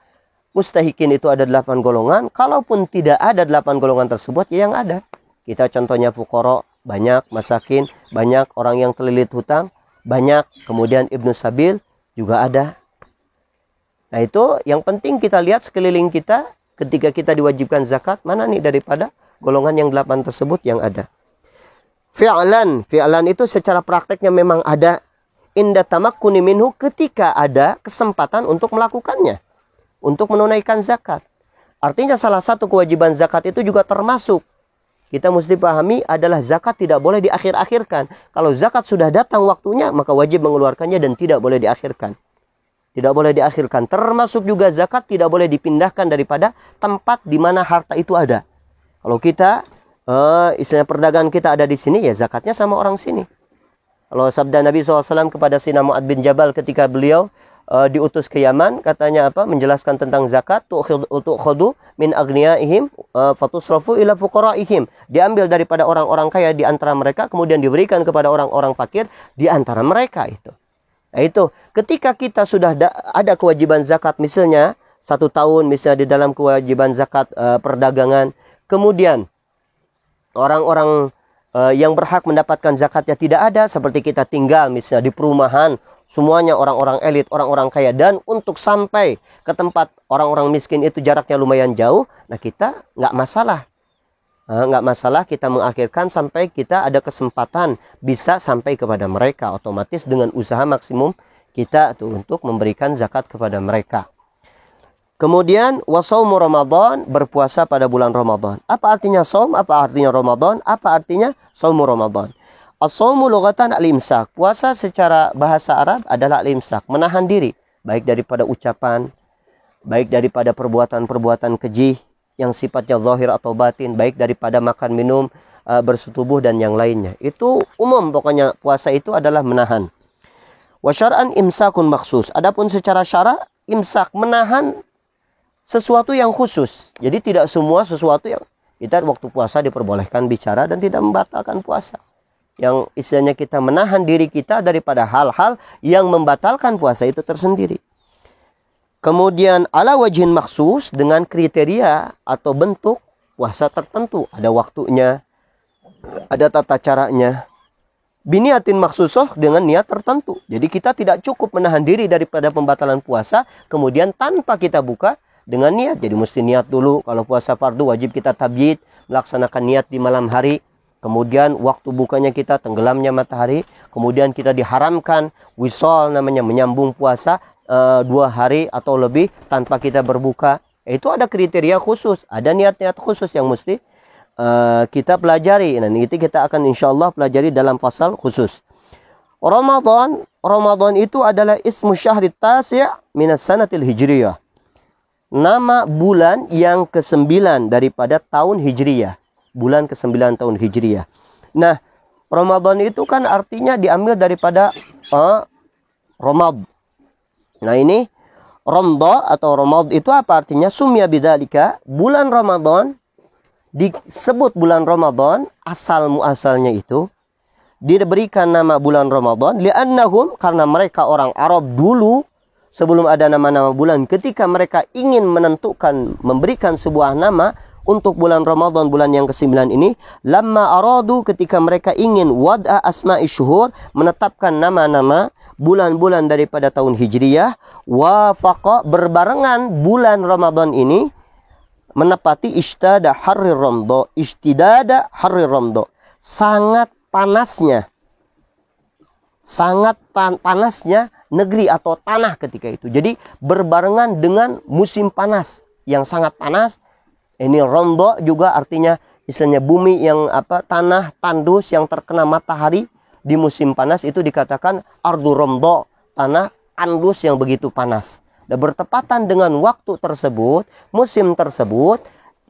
mustahikin itu ada 8 golongan. Kalaupun tidak ada 8 golongan tersebut, ya yang ada. Kita contohnya fuqara, banyak. Masakin, banyak. Orang yang terlilit hutang, banyak. Kemudian Ibnu Sabil juga ada. Nah itu yang penting kita lihat sekeliling kita. Ketika kita diwajibkan zakat, mana nih daripada golongan yang 8 tersebut yang ada. Fi'lan itu secara prakteknya memang ada. Inda tamakkuni minhu, ketika ada kesempatan untuk melakukannya, untuk menunaikan zakat. Artinya salah satu kewajiban zakat itu juga termasuk. Kita mesti pahami adalah zakat tidak boleh diakhir-akhirkan. Kalau zakat sudah datang waktunya, maka wajib mengeluarkannya dan tidak boleh diakhirkan. Tidak boleh diakhirkan. Termasuk juga zakat tidak boleh dipindahkan daripada tempat di mana harta itu ada. Kalau kita, istilahnya perdagangan kita ada di sini, ya zakatnya sama orang sini. Kalau sabda Nabi SAW kepada Sayyidina Mu'adz bin Jabal ketika beliau diutus ke Yaman, katanya apa? Menjelaskan tentang zakat. Tu'khudhu min agniyaihim fatusrafu ila fuqaraihim. Diambil daripada orang-orang kaya di antara mereka, kemudian diberikan kepada orang-orang fakir di antara mereka itu. Nah itu, ketika kita sudah ada kewajiban zakat, misalnya 1 tahun misalnya di dalam kewajiban zakat perdagangan, kemudian orang-orang yang berhak mendapatkan zakatnya tidak ada, seperti kita tinggal misalnya di perumahan, semuanya orang-orang elit, orang-orang kaya. Dan untuk sampai ke tempat orang-orang miskin itu jaraknya lumayan jauh. Nah kita nggak masalah. Nggak masalah kita mengakhirkan sampai kita ada kesempatan bisa sampai kepada mereka. Otomatis dengan usaha maksimum kita tuh untuk memberikan zakat kepada mereka. Kemudian wasaumu Ramadan, berpuasa pada bulan Ramadan. Apa artinya saum? Apa artinya Ramadan? Apa artinya saumu Ramadan? As-saumu lughatan al-imsak. Puasa secara bahasa Arab adalah al-imsak, menahan diri, baik daripada ucapan, baik daripada perbuatan-perbuatan keji yang sifatnya zahir atau batin, baik daripada makan minum, bersetubuh dan yang lainnya. Itu umum, pokoknya puasa itu adalah menahan. Wa syar'an imsakun maksus. Adapun secara syara, imsak menahan sesuatu yang khusus. Jadi tidak semua sesuatu yang kita waktu puasa diperbolehkan bicara dan tidak membatalkan puasa. Yang istilahnya kita menahan diri kita daripada hal-hal yang membatalkan puasa itu tersendiri. Kemudian ala wajhin maksus, dengan kriteria atau bentuk puasa tertentu. Ada waktunya, ada tata caranya. Biniatin maksusoh, dengan niat tertentu. Jadi kita tidak cukup menahan diri daripada pembatalan puasa, kemudian tanpa kita buka dengan niat. Jadi mesti niat dulu. Kalau puasa fardu wajib kita tabyid, melaksanakan niat di malam hari. Kemudian waktu bukanya kita tenggelamnya matahari. Kemudian kita diharamkan wisol, namanya menyambung puasa 2 hari atau lebih tanpa kita berbuka. Itu ada kriteria khusus, ada niat-niat khusus yang mesti kita pelajari. Nah, itu kita akan insyaallah pelajari dalam pasal khusus. Ramadan itu adalah ismu syahri tasi' minas sanatil hijriyah. Nama bulan yang ke-9 daripada tahun hijriyah. Bulan ke-9 tahun hijriyah. Nah, Ramadan itu kan artinya diambil daripada Ramad. Nah, ini Ramda atau Ramad itu apa artinya? Sumya bidzalika, bulan Ramadan disebut bulan Ramadan, asal muasalnya itu diberikan nama bulan Ramadan li'annahum, karena mereka orang Arab dulu sebelum ada nama-nama bulan, ketika mereka ingin menentukan, memberikan sebuah nama untuk bulan Ramadan, bulan yang ke-9 ini, lamma aradu, ketika mereka ingin wad'a asma'i syuhur, menetapkan nama-nama bulan-bulan daripada tahun hijriyah, wafaqa, berbarengan bulan Ramadan ini menepati ishtidada harri ramdo, sangat panasnya negeri atau tanah ketika itu. Jadi berbarengan dengan musim panas yang sangat panas. Ini ramdo juga artinya misalnya bumi yang tanah tandus yang terkena matahari di musim panas, itu dikatakan ardu ramdo, tanah tandus yang begitu panas. Dan bertepatan dengan waktu tersebut, musim tersebut,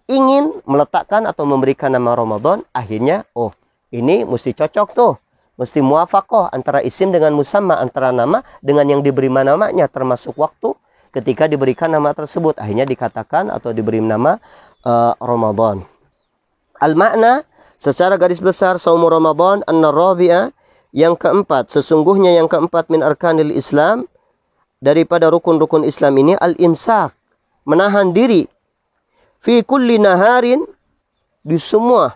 ingin meletakkan atau memberikan nama Ramadan, akhirnya ini mesti cocok tuh, mesti muwafaqah antara isim dengan musamma, antara nama dengan yang diberi namanya, termasuk waktu ketika diberikan nama tersebut, akhirnya dikatakan atau diberi nama Ramadan. Al-makna secara garis besar saumu Ramadan anna rabi'a, yang keempat, sesungguhnya yang keempat min arkanil Islam, daripada rukun-rukun Islam ini, al-imsak, menahan diri, fi kulli naharin, di semua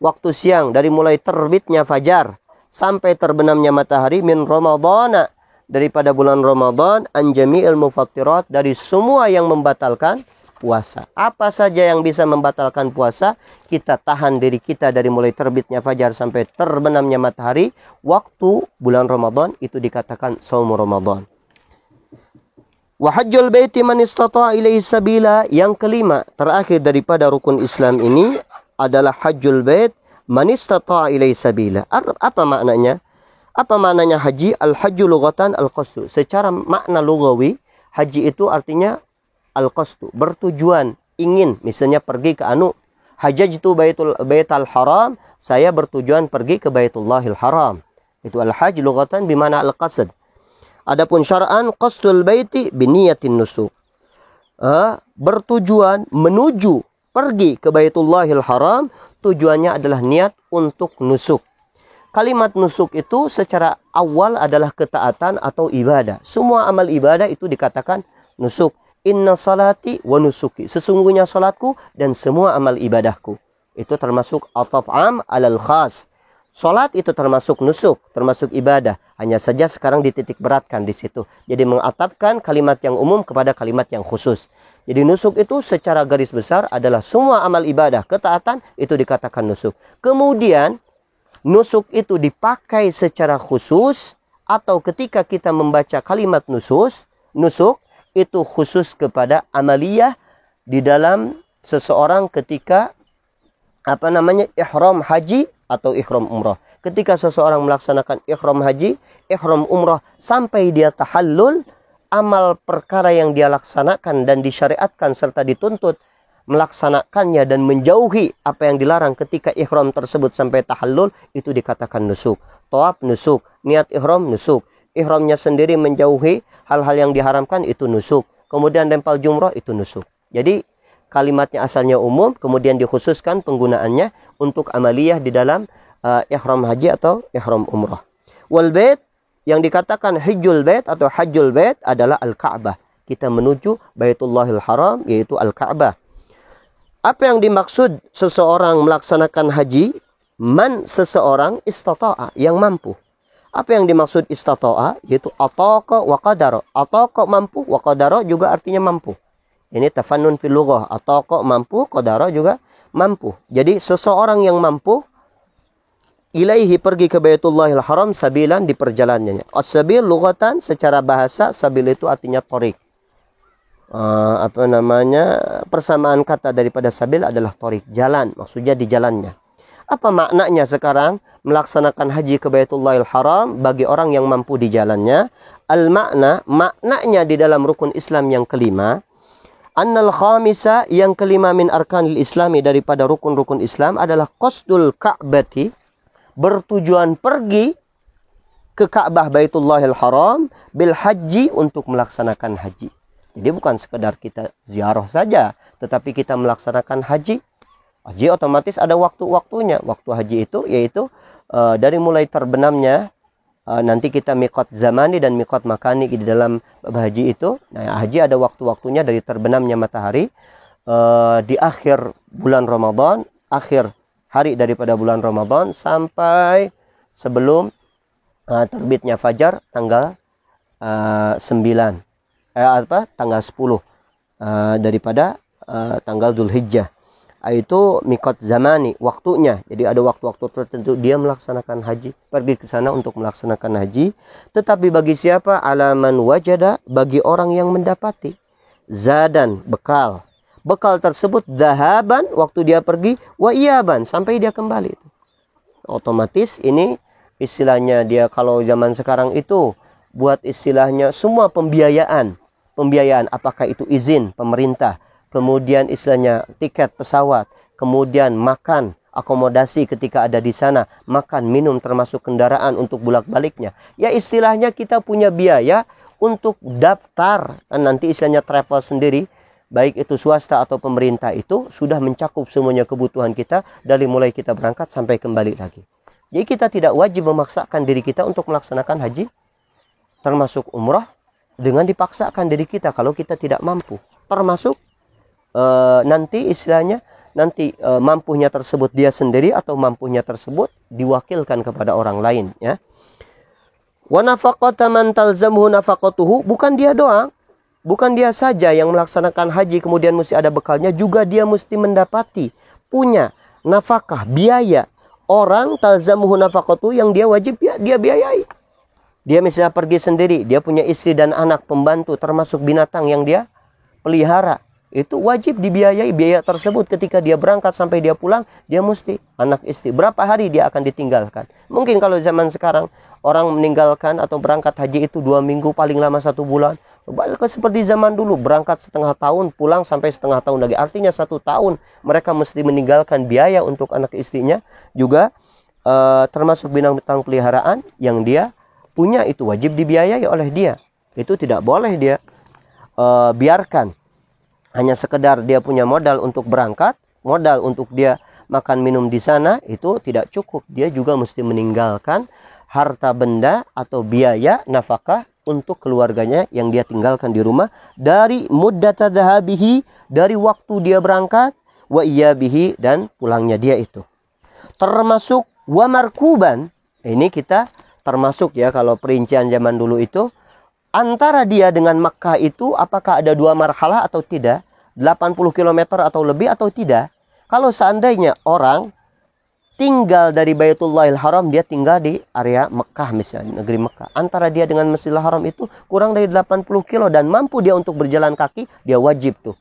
waktu siang, dari mulai terbitnya fajar sampai terbenamnya matahari, min Ramadana, daripada bulan Ramadan, an jami'il mufattirat, dari semua yang membatalkan puasa. Apa saja yang bisa membatalkan puasa, kita tahan diri kita dari mulai terbitnya fajar sampai terbenamnya matahari, waktu bulan Ramadan, itu dikatakan shaum Ramadan. Wa hajjul baiti man istata'a ilaihi sabila, yang kelima, terakhir daripada rukun Islam ini adalah hajjul bait man istata'a ilaihi sabila. Apa maknanya? Apa maknanya haji? Al-hajju lughatan al-qasdu. Secara makna lugawi, haji itu artinya al-qasdu, bertujuan, ingin, misalnya pergi ke hajjajtu baitul haram, saya bertujuan pergi ke Baitullahil Haram. Itu al-hajj lughatan bimana al-qasd. Adapun syar'an qasdul baiti biniyatin nusuk. Bertujuan menuju pergi ke Baitullahil Haram, tujuannya adalah niat untuk nusuk. Kalimat nusuk itu secara awal adalah ketaatan atau ibadah. Semua amal ibadah itu dikatakan nusuk. Inna salati wa nusuki, sesungguhnya salatku dan semua amal ibadahku. Itu termasuk ataf'am alal khas. Salat itu termasuk nusuk, termasuk ibadah. Hanya saja sekarang dititik beratkan di situ. Jadi mengatapkan kalimat yang umum kepada kalimat yang khusus. Jadi nusuk itu secara garis besar adalah semua amal ibadah, ketaatan itu dikatakan nusuk. Kemudian nusuk itu dipakai secara khusus atau ketika kita membaca kalimat nusuk itu khusus kepada amaliyah di dalam seseorang ketika ihram haji atau ihram umrah. Ketika seseorang melaksanakan ihram haji, ihram umrah sampai dia tahallul, amal perkara yang dia laksanakan dan disyariatkan serta dituntut melaksanakannya dan menjauhi apa yang dilarang ketika ihram tersebut sampai tahallul, itu dikatakan nusuk. Tawaf nusuk, niat ihram nusuk. Ihramnya sendiri menjauhi hal-hal yang diharamkan itu nusuk. Kemudian lempar jumrah itu nusuk. Jadi kalimatnya asalnya umum, kemudian dikhususkan penggunaannya untuk amaliyah di dalam ihram haji atau ihram umrah. Wal bait, yang dikatakan hijjul bait atau hajjul bait adalah Al-Ka'bah. Kita menuju Baitullahil Haram, yaitu Al-Ka'bah. Apa yang dimaksud seseorang melaksanakan haji? Man, seseorang istata'a, yang mampu. Apa yang dimaksud istata'a? Yaitu ataqa wa qadara. Ataqa mampu, wa qadara juga artinya mampu. Ini tafannun fil lughah. Ataqa mampu, qadara juga mampu. Jadi seseorang yang mampu ilaihi, pergi ke Baitullahil Haram sabilan, di perjalanannya. As-sabil lughatan secara bahasa, sabil itu artinya tariq. Persamaan kata daripada sabil adalah tariq, jalan, maksudnya di jalannya. Apa maknanya sekarang melaksanakan haji ke Baitullahil Haram bagi orang yang mampu di jalannya? Maknanya di dalam rukun Islam yang kelima, annal khamisa, yang kelima, min arkanil islami, daripada rukun-rukun Islam adalah qasdul ka'bati, bertujuan pergi ke Ka'bah Baitullahil Haram bil haji, untuk melaksanakan haji. Jadi bukan sekedar kita ziarah saja, tetapi kita melaksanakan haji. Haji otomatis ada waktu-waktunya. Waktu haji itu yaitu dari mulai terbenamnya, nanti kita miqat zamani dan miqat makani di dalam haji itu. Nah, haji ada waktu-waktunya dari terbenamnya matahari di akhir bulan Ramadan, akhir hari daripada bulan Ramadan sampai sebelum terbitnya fajar tanggal 9 tanggal 10 daripada tanggal Dzulhijjah. Itu miqat zamani, waktunya. Jadi ada waktu-waktu tertentu dia melaksanakan haji, pergi ke sana untuk melaksanakan haji. Tetapi bagi siapa? Alaman wajada, bagi orang yang mendapati zadan, bekal. Bekal tersebut dhahaban, waktu dia pergi, wa iyaban, sampai dia kembali. Otomatis ini istilahnya dia kalau zaman sekarang itu buat istilahnya semua pembiayaan, apakah itu izin pemerintah, kemudian istilahnya tiket pesawat, kemudian makan, akomodasi ketika ada di sana, makan, minum, termasuk kendaraan untuk bolak-baliknya. Ya istilahnya kita punya biaya untuk daftar, dan nanti istilahnya travel sendiri, baik itu swasta atau pemerintah, itu sudah mencakup semuanya kebutuhan kita dari mulai kita berangkat sampai kembali lagi. Jadi kita tidak wajib memaksakan diri kita untuk melaksanakan haji, termasuk umrah, dengan dipaksakan diri kita kalau kita tidak mampu. Termasuk nanti istilahnya mampunya tersebut dia sendiri atau mampunya tersebut diwakilkan kepada orang lain, ya. Wa nafaqata man talzamuhu nafaqatuhu, bukan dia doang, bukan dia saja yang melaksanakan haji kemudian mesti ada bekalnya, juga dia mesti mendapati punya nafkah, biaya. Orang talzamuhu nafaqatuhu, yang dia wajib dia biayai. Dia misalnya pergi sendiri, dia punya istri dan anak, pembantu, termasuk binatang yang dia pelihara. Itu wajib dibiayai, biaya tersebut ketika dia berangkat sampai dia pulang, dia mesti, anak istri, berapa hari dia akan ditinggalkan. Mungkin kalau zaman sekarang, orang meninggalkan atau berangkat haji itu 2 minggu, paling lama 1 bulan. Seperti zaman dulu, berangkat setengah tahun, pulang sampai setengah tahun lagi. Artinya 1 tahun mereka mesti meninggalkan biaya untuk anak istrinya. Juga termasuk binatang peliharaan yang dia punya, itu wajib dibiayai oleh dia. Itu tidak boleh dia biarkan. Hanya sekedar dia punya modal untuk berangkat, modal untuk dia makan minum di sana, itu tidak cukup. Dia juga mesti meninggalkan harta benda atau biaya nafkah untuk keluarganya yang dia tinggalkan di rumah, dari muddata dhahabihi, dari waktu dia berangkat, wa iyabihi, dan pulangnya dia itu. Termasuk wa markuban, ini kita termasuk ya, kalau perincian zaman dulu itu, antara dia dengan Makkah itu apakah ada 2 marhalah atau tidak? 80 km atau lebih atau tidak. Kalau seandainya orang tinggal dari Baitullahil Haram, dia tinggal di area Mekah misalnya, negeri Mekah. Antara dia dengan Masjidil Haram itu kurang dari 80 kilo dan mampu dia untuk berjalan kaki, dia wajib tuh.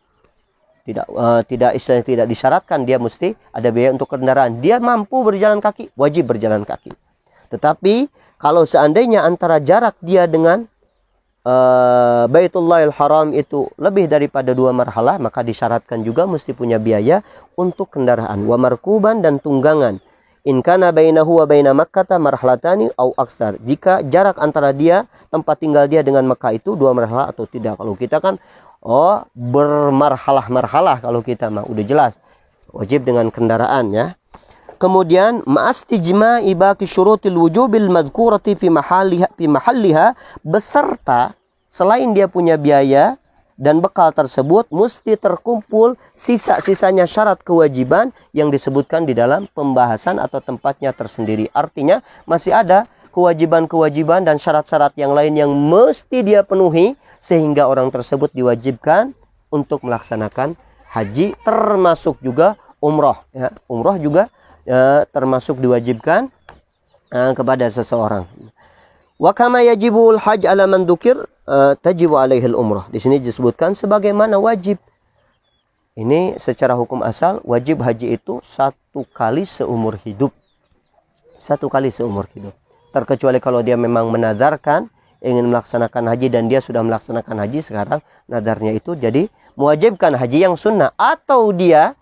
Tidak disyaratkan dia mesti ada biaya untuk kendaraan. Dia mampu berjalan kaki, wajib berjalan kaki. Tetapi kalau seandainya antara jarak dia dengan Baitullahil Haram itu lebih daripada 2 marhalah, maka disyaratkan juga mesti punya biaya untuk kendaraan. Wa markuban, dan tunggangan. In kana bainahu wa baina Makkah marhalatani au aksar. Jika jarak antara dia, tempat tinggal dia dengan Mekah itu 2 marhalah atau tidak. Kalau kita kan bermarhalah-marhalah, kalau kita mah udah jelas wajib dengan kendaraan ya. Kemudian ma'astijma'i baqi syurutil wujubil madhkurati fi mahalliha, beserta selain dia punya biaya dan bekal tersebut mesti terkumpul sisa-sisanya syarat kewajiban yang disebutkan di dalam pembahasan atau tempatnya tersendiri. Artinya masih ada kewajiban-kewajiban dan syarat-syarat yang lain yang mesti dia penuhi sehingga orang tersebut diwajibkan untuk melaksanakan haji, termasuk juga umroh ya. Umroh juga termasuk diwajibkan kepada seseorang. Wa kama yajibul hajj ala man dzukir tajibu alaihi al-umrah. Di sini disebutkan sebagaimana wajib. Ini secara hukum asal wajib haji itu 1 kali seumur hidup. 1 kali seumur hidup. Terkecuali kalau dia memang menadarkan ingin melaksanakan haji dan dia sudah melaksanakan haji, sekarang nadarnya itu jadi mewajibkan haji yang sunnah, atau dia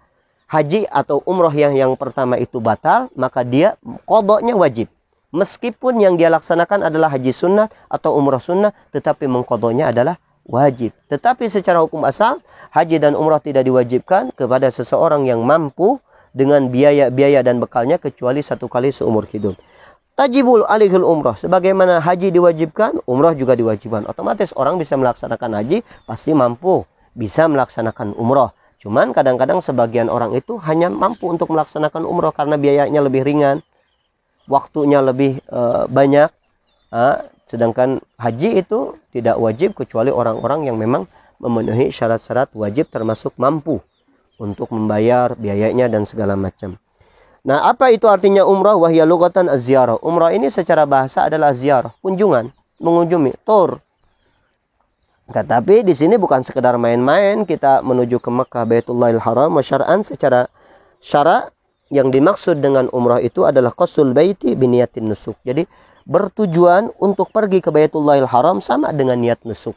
haji atau umroh yang pertama itu batal, maka dia qodoknya wajib. Meskipun yang dia laksanakan adalah haji sunnah atau umroh sunnah, tetapi mengqodoknya adalah wajib. Tetapi secara hukum asal, haji dan umroh tidak diwajibkan kepada seseorang yang mampu dengan biaya dan bekalnya, kecuali 1 kali seumur hidup. Tajibul alaihil umroh. Sebagaimana haji diwajibkan, umroh juga diwajibkan. Otomatis orang bisa melaksanakan haji, pasti mampu bisa melaksanakan umroh. Cuman kadang-kadang sebagian orang itu hanya mampu untuk melaksanakan umroh karena biayanya lebih ringan, waktunya lebih banyak. Sedangkan haji itu tidak wajib kecuali orang-orang yang memang memenuhi syarat-syarat wajib, termasuk mampu untuk membayar biayanya dan segala macam. Nah, apa itu artinya umrah? Wahya lughatan az-ziyarah. Umrah ini secara bahasa adalah ziyarah, kunjungan, mengunjungi, tur. Tetapi di sini bukan sekedar main-main kita menuju ke Mekah Baitullahil Haram. Syar'an, secara syara' yang dimaksud dengan umrah itu adalah qasdul baiti biniyatin nusuk. Jadi bertujuan untuk pergi ke Baitullahil Haram sama dengan niat nusuk.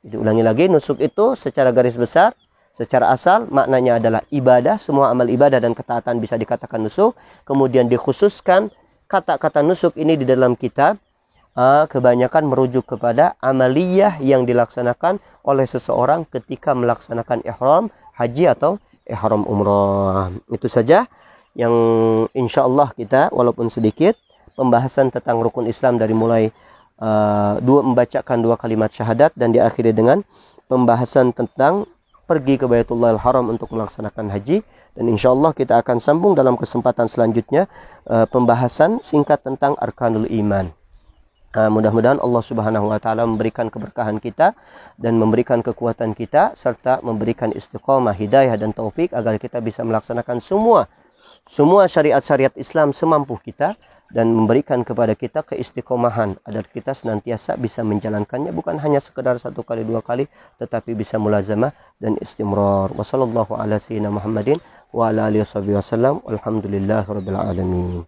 Jadi ulangi lagi, nusuk itu secara garis besar, secara asal maknanya adalah ibadah. Semua amal ibadah dan ketaatan bisa dikatakan nusuk. Kemudian dikhususkan kata-kata nusuk ini di dalam kitab kebanyakan merujuk kepada amaliyah yang dilaksanakan oleh seseorang ketika melaksanakan ihram haji atau ihram umrah. Itu saja yang insya Allah kita, walaupun sedikit, pembahasan tentang rukun Islam dari mulai membacakan 2 kalimat syahadat dan diakhiri dengan pembahasan tentang pergi ke Baitullahil Haram untuk melaksanakan haji. Dan insya Allah kita akan sambung dalam kesempatan selanjutnya pembahasan singkat tentang arkanul iman. Mudah-mudahan Allah Subhanahu wa taala memberikan keberkahan kita dan memberikan kekuatan kita, serta memberikan istiqomah, hidayah dan taufik agar kita bisa melaksanakan semua syariat-syariat Islam semampu kita, dan memberikan kepada kita keistiqomahan agar kita senantiasa bisa menjalankannya, bukan hanya sekedar 1 kali 2 kali, tetapi bisa mulazamah dan istimrar. Wassallallahu ala sayyidina Muhammadin wa ala alihi wasallam. Alhamdulillahirabbil alamin.